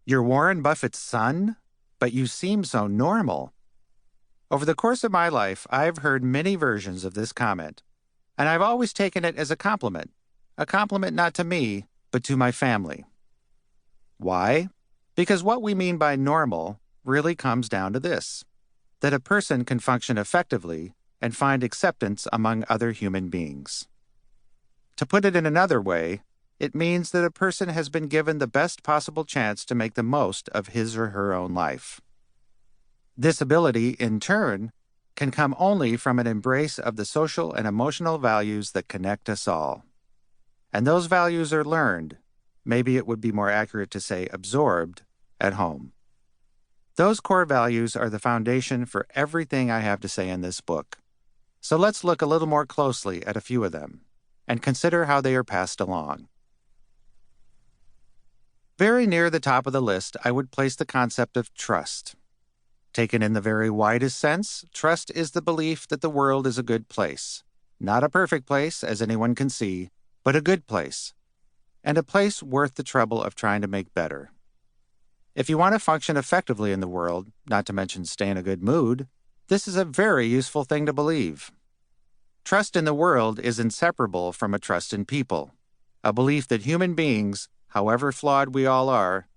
You're Warren Buffett's son, but you seem so normal. Over the course of my life, I've heard many versions of this comment, and I've always taken it as a compliment not to me, but to my family. Why? Because what we mean by normal really comes down to this, that a person can function effectively and find acceptance among other human beings. To put it in another way, it means that a person has been given the best possible chance to make the most of his or her own life. This ability, in turn, can come only from an embrace of the social and emotional values that connect us all. And those values are learned, maybe it would be more accurate to say absorbed, at home. Those core values are the foundation for everything I have to say in this book. So let's look a little more closely at a few of them and consider how they are passed along. Very near the top of the list, I would place the concept of trust. Taken in the very widest sense, trust is the belief that the world is a good place. Not a perfect place, as anyone can see, but a good place. And a place worth the trouble of trying to make better. If you want to function effectively in the world, not to mention stay in a good mood, this is a very useful thing to believe. Trust in the world is inseparable from a trust in people, a belief that human beings, however flawed we all are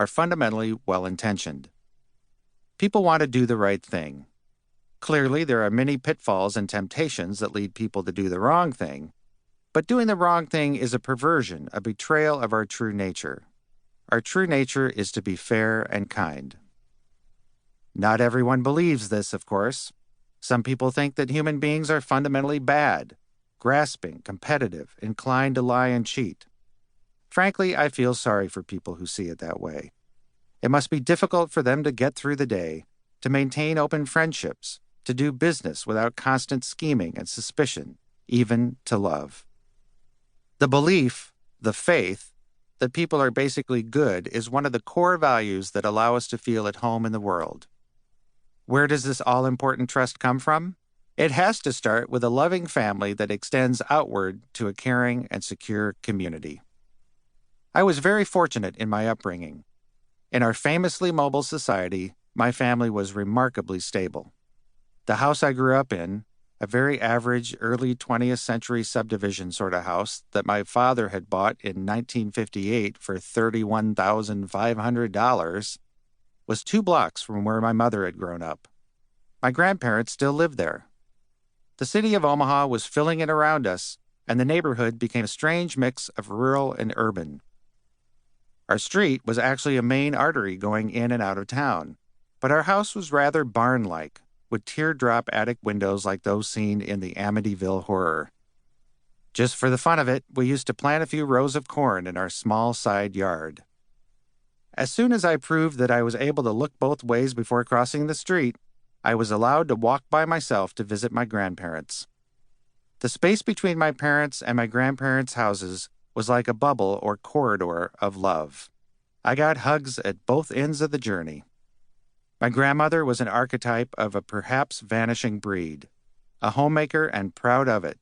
fundamentally well-intentioned. People want to do the right thing. Clearly, there are many pitfalls and temptations that lead people to do the wrong thing, but doing the wrong thing is a perversion, a betrayal of our true nature. Our true nature is to be fair and kind. Not everyone believes this, of course. Some people think that human beings are fundamentally bad, grasping, competitive, inclined to lie and cheat. Frankly, I feel sorry for people who see it that way. It must be difficult for them to get through the day, to maintain open friendships, to do business without constant scheming and suspicion, even to love. The belief, the faith, that people are basically good is one of the core values that allow us to feel at home in the world. Where does this all-important trust come from? It has to start with a loving family that extends outward to a caring and secure community. I was very fortunate in my upbringing. In our famously mobile society, my family was remarkably stable. The house I grew up in, a very average early 20th century subdivision sort of house that my father had bought in 1958 for $31,500, was 2 blocks from where my mother had grown up. My grandparents still lived there. The city of Omaha was filling in around us, and the neighborhood became a strange mix of rural and urban. Our street was actually a main artery going in and out of town, but our house was rather barn-like, with teardrop attic windows like those seen in the Amityville Horror. Just for the fun of it, we used to plant a few rows of corn in our small side yard. As soon as I proved that I was able to look both ways before crossing the street, I was allowed to walk by myself to visit my grandparents. The space between my parents' and my grandparents' houses was like a bubble or corridor of love. I got hugs at both ends of the journey. My grandmother was an archetype of a perhaps vanishing breed, a homemaker and proud of it.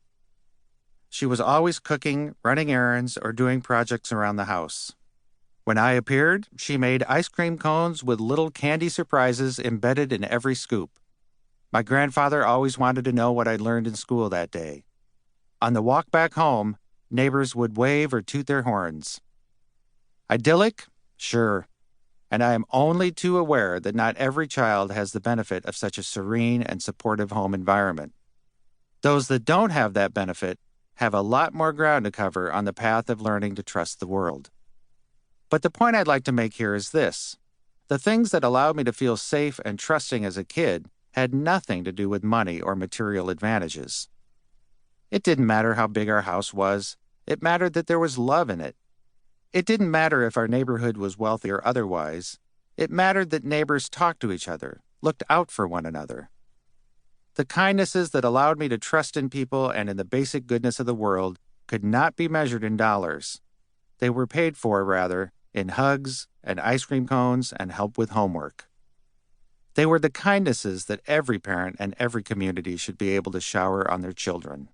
She was always cooking, running errands, or doing projects around the house. When I appeared, she made ice cream cones with little candy surprises embedded in every scoop. My grandfather always wanted to know what I'd learned in school that day. On the walk back home, neighbors would wave or toot their horns. Idyllic? Sure. And I am only too aware that not every child has the benefit of such a serene and supportive home environment. Those that don't have that benefit have a lot more ground to cover on the path of learning to trust the world. But the point I'd like to make here is this. The things that allowed me to feel safe and trusting as a kid had nothing to do with money or material advantages. It didn't matter how big our house was. It mattered that there was love in it. It didn't matter if our neighborhood was wealthy or otherwise. It mattered that neighbors talked to each other, looked out for one another. The kindnesses that allowed me to trust in people and in the basic goodness of the world could not be measured in dollars. They were paid for, rather, in hugs and ice cream cones and help with homework. They were the kindnesses that every parent and every community should be able to shower on their children.